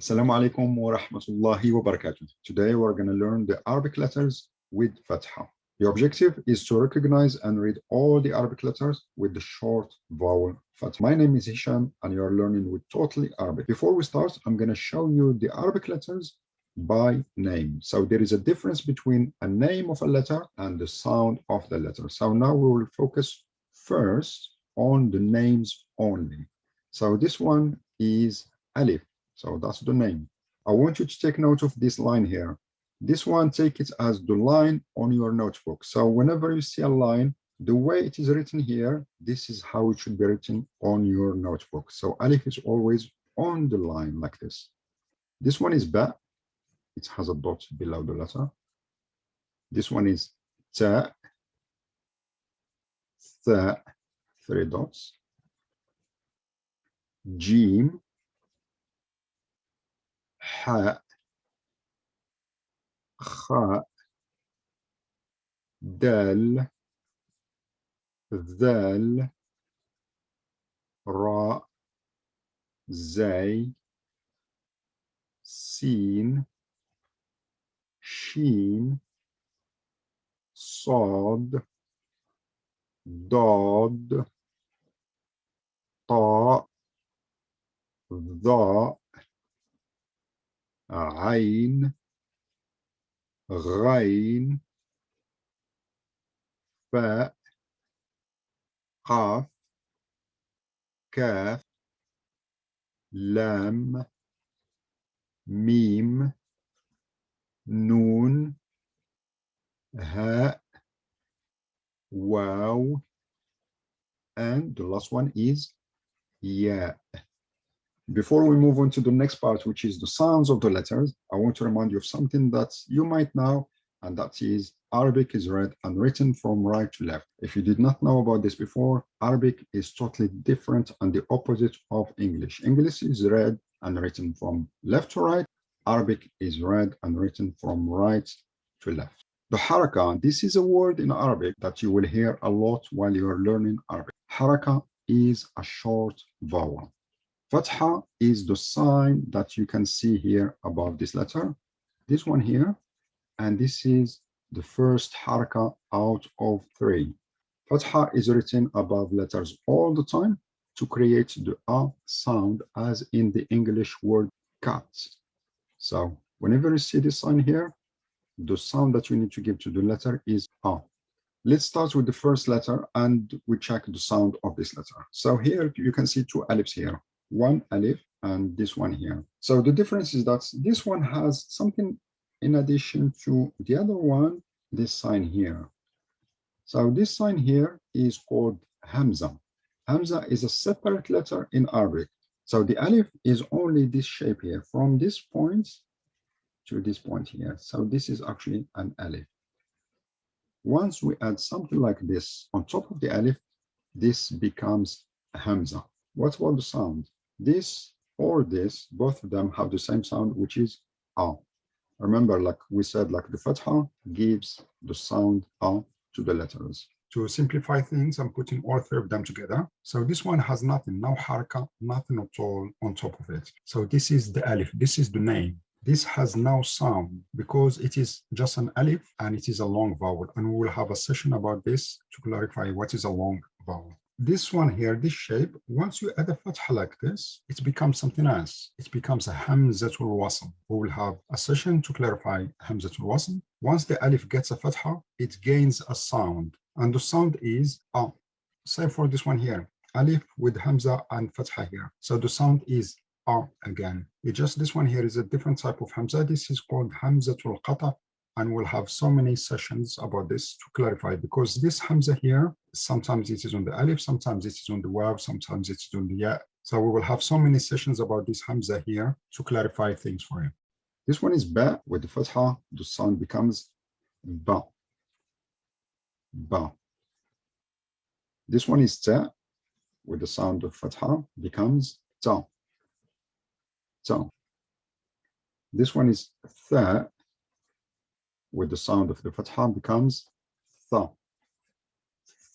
Assalamu alaikum wa rahmatullahi wa barakatuh. Today we're going to learn the Arabic letters with Fatha. The objective is to recognize and read all the Arabic letters with the short vowel Fatha. My name is Hisham and you are learning with Totally Arabic. Before we start, I'm going to show you the Arabic letters by name. So there is a difference between a name of a letter and the sound of the letter. So now we will focus first on the names only. So this one is Alif. So that's the name. I want you to take note of this line here. This one, take it as the line on your notebook. So whenever you see a line, the way it is written here, this is how it should be written on your notebook. So Alif is always on the line like this. This one is Ba. It has a dot below the letter. This one is Ta. Tha, 3 dots. Jim. Ha, Kha, Dal, Dhal, Ra, Zay, Sin, Shin, Sad, Dad, Ta, Dha, Ain, Ghain, Fa, Qaf, Kaf, Lam, Mim, Noon, Ha, Waw, and the last one is Ya. Before we move on to the next part, which is the sounds of the letters, I want to remind you of something that you might know, and that is Arabic is read and written from right to left. If you did not know about this before, Arabic is totally different and the opposite of English. English is read and written from left to right. Arabic is read and written from right to left. The Haraka, this is a word in Arabic that you will hear a lot while you are learning Arabic. Haraka is a short vowel. Fatha is the sign that you can see here above this letter. This one here, and this is the first haraka out of 3. Fatha is written above letters all the time to create the a sound, as in the English word cat. So whenever you see this sign here, the sound that you need to give to the letter is a. Let's start with the first letter and we check the sound of this letter. So here you can see 2 alifs here. One alif and this one here. So the difference is that this one has something in addition to the other one, this sign here. So this sign here is called Hamza. Hamza is a separate letter in Arabic. So the alif is only this shape here, from this point to this point here. So this is actually an alif. Once we add something like this on top of the alif, this becomes Hamza. What about the sound? This or this, both of them have the same sound, which is a. Remember, like we said, like the Fatha gives the sound a to the letters. To simplify things, I'm putting all 3 of them together. So this one has nothing, no haraka, nothing at all on top of it. So this is the alif, this is the name. This has no sound because it is just an alif and it is a long vowel. And we will have a session about this to clarify what is a long vowel. This one here, this shape, once you add a fatha like this, it becomes something else. It becomes a Hamzatul Wasl. We will have a session to clarify Hamzatul Wasl. Once the alif gets a fatha, it gains a sound. And the sound is a. Same for this one here, alif with Hamza and fatha here. So the sound is a again. It just, this one here is a different type of Hamza. This is called Hamzatul Qata. And we'll have so many sessions about this to clarify, because this Hamza here, sometimes it is on the alif, sometimes it is on the waw, sometimes it is on the ya. So we will have so many sessions about this Hamza here to clarify things for you. This one is ba with the fatha, the sound becomes ba. Ba. This one is ta with the sound of fatha becomes ta. Ta. This one is tha with the sound of the fatha becomes tha.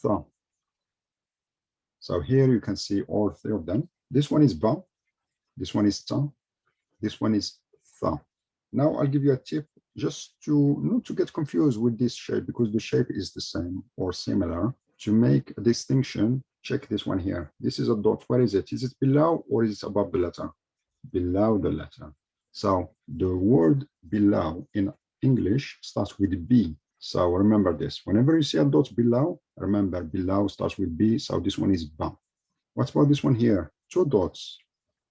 Tha. So here you can see all 3 of them. This one is ba, this one is ta, This one is tha. Now I'll give you a tip just to not to get confused with this shape because the shape is the same or similar. To make a distinction, check this one here. This is a dot. Where is it? Is it below or is it above the letter? Below the letter. So the word below in English starts with B. So remember this. Whenever you see a dot below, remember below starts with B. So this one is ba. What about this one here? Two dots.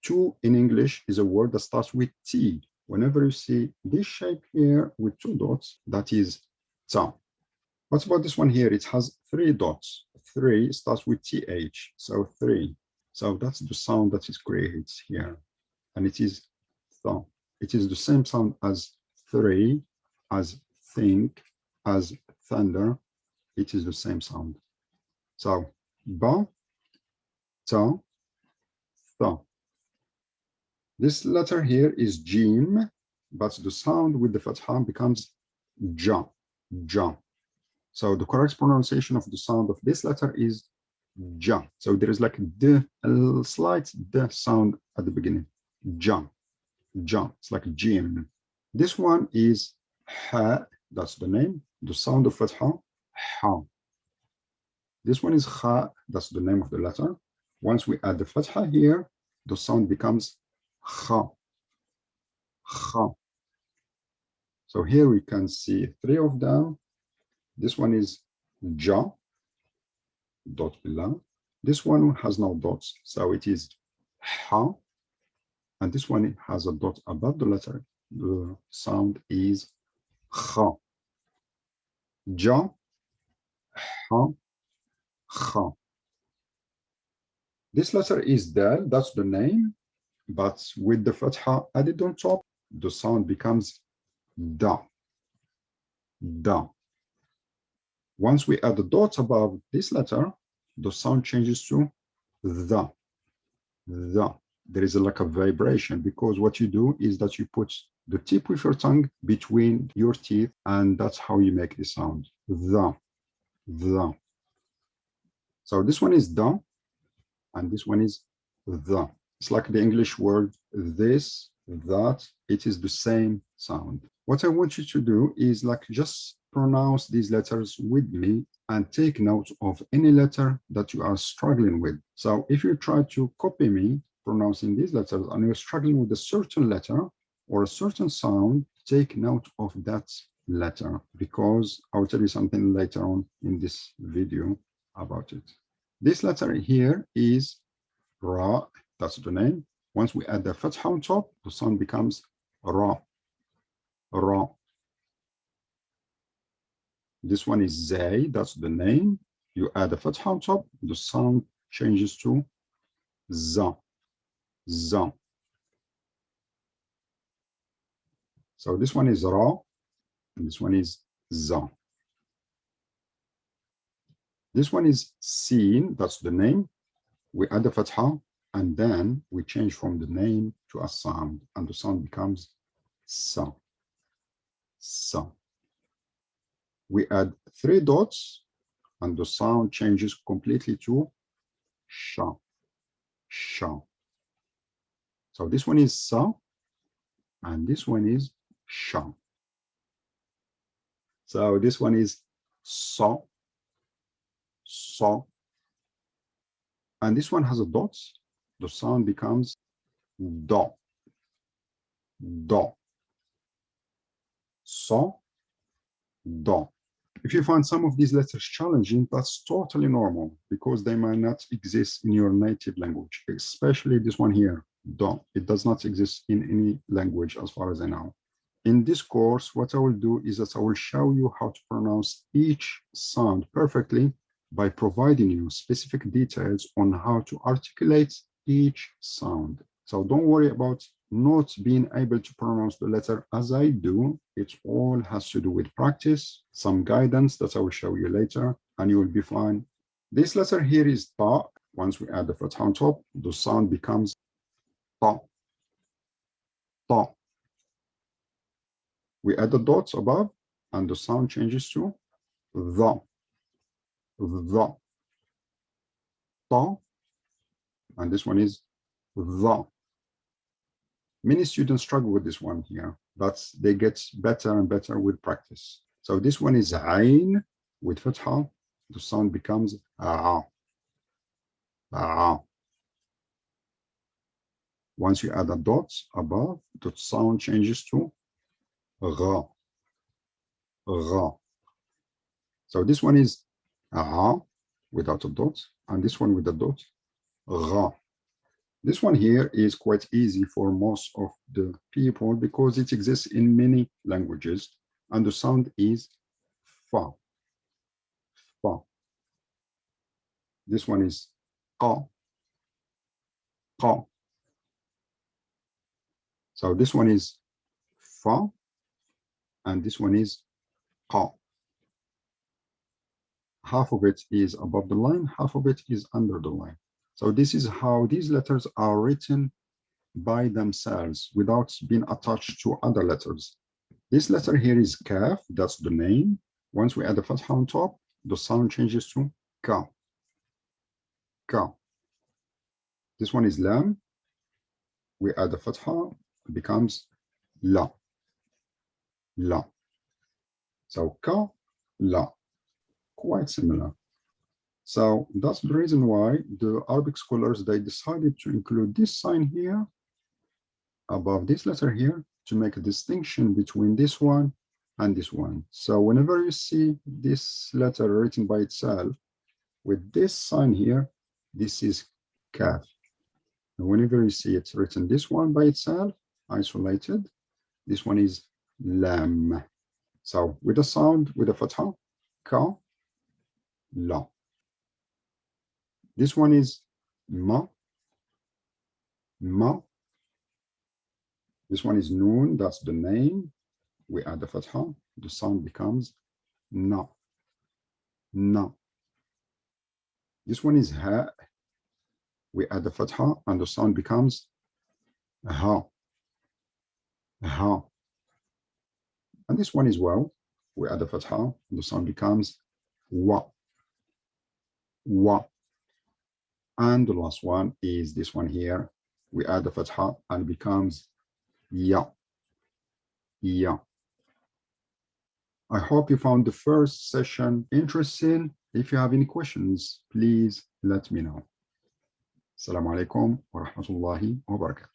Two in English is a word that starts with T. Whenever you see this shape here with two dots, that is ta. What about this one here? It has three dots. Three starts with TH, so three. So that's the sound that is created here. And it is tha. It is the same sound as three, as think, as thunder. It is the same sound. So ba, ta, tha. This letter here is jim, but the sound with the fatha becomes ja, ja. So the correct pronunciation of the sound of this letter is ja. So there is like a slight d sound at the beginning. Ja, ja. It's like jim. This one is ha. That's the name. The sound of fatha, ha. This one is kha. That's the name of the letter. Once we add the fatha here, the sound becomes kha, kha. So here we can see three of them. This one is ja, dot below. This one has no dots, so it is ha. And this one has a dot above the letter. The sound is kha. Ja, ha, kha. This letter is dal, that's the name, but with the fatha added on top, the sound becomes da, da. Once we add the dot above this letter, the sound changes to the. There is like a vibration because what you do is that you put the tip with your tongue between your teeth, and that's how you make the sound. The. So this one is da, and this one is the. It's like the English word this, that. It is the same sound. What I want you to do is like just pronounce these letters with me and take note of any letter that you are struggling with. So if you try to copy me pronouncing these letters and you're struggling with a certain letter or a certain sound, take note of that letter because I'll tell you something later on in this video about it. This letter here is ra, that's the name. Once we add the fatha on top, the sound becomes ra, ra. This one is zay, that's the name. You add a fatha on top, the sound changes to za, za. So this one is ra, and this one is za. This one is sin, that's the name. We add the fatha, and then we change from the name to a sound, and the sound becomes sa, sa. We add three dots, and the sound changes completely to sha, sha. So this one is sa, and this one is sha. So this one is sa, sa. And this one has a dot. The sound becomes da, da. Sa, da. If you find some of these letters challenging, that's totally normal because they might not exist in your native language, especially this one here, da. It does not exist in any language as far as I know. In this course, what I will do is that I will show you how to pronounce each sound perfectly by providing you specific details on how to articulate each sound. So don't worry about not being able to pronounce the letter as I do. It all has to do with practice, some guidance that I will show you later, and you will be fine. This letter here is ta. Once we add the fatha on top, the sound becomes ta, ta. We add the dots above, and the sound changes to the, ta, and this one is the. Many students struggle with this one here, but they get better and better with practice. So this one is Ain with Fatha. The sound becomes Ah. Ah. Once you add a dot above, the sound changes to Ra. Ra. So this one is Ra without a dot, and this one with a dot, Ra. This one here is quite easy for most of the people because it exists in many languages, and the sound is Fa. Fa. This one is Qa. Qa. So this one is Fa, and this one is Qa. Half of it is above the line, half of it is under the line. So this is how these letters are written by themselves without being attached to other letters. This letter here is Kaf, that's the name. Once we add a fatha on top, the sound changes to Ka. Ka. This one is Lam. We add a fatha, it becomes La. La. So Ka, La. Quite similar. So that's the reason why the Arabic scholars, they decided to include this sign here above this letter here to make a distinction between this one and this one. So whenever you see this letter written by itself with this sign here, this is Kaf. And whenever you see it written this one by itself, isolated, this one is Lam. So with a sound, with a fatha, Ka, La. This one is Ma, Ma. This one is Noon, that's the name. We add the fatha, the sound becomes Na, Na. This one is Ha. We add the fatha and the sound becomes Ha, Ha. And this one is Waw. We add the fatha and the sound becomes Wa, Wa. And the last one is this one here. We add the fatha and it becomes Ya, Ya. I hope you found the first session interesting. If you have any questions, please let me know. Assalamu alaikum wa rahmatullahi wa barakatuh.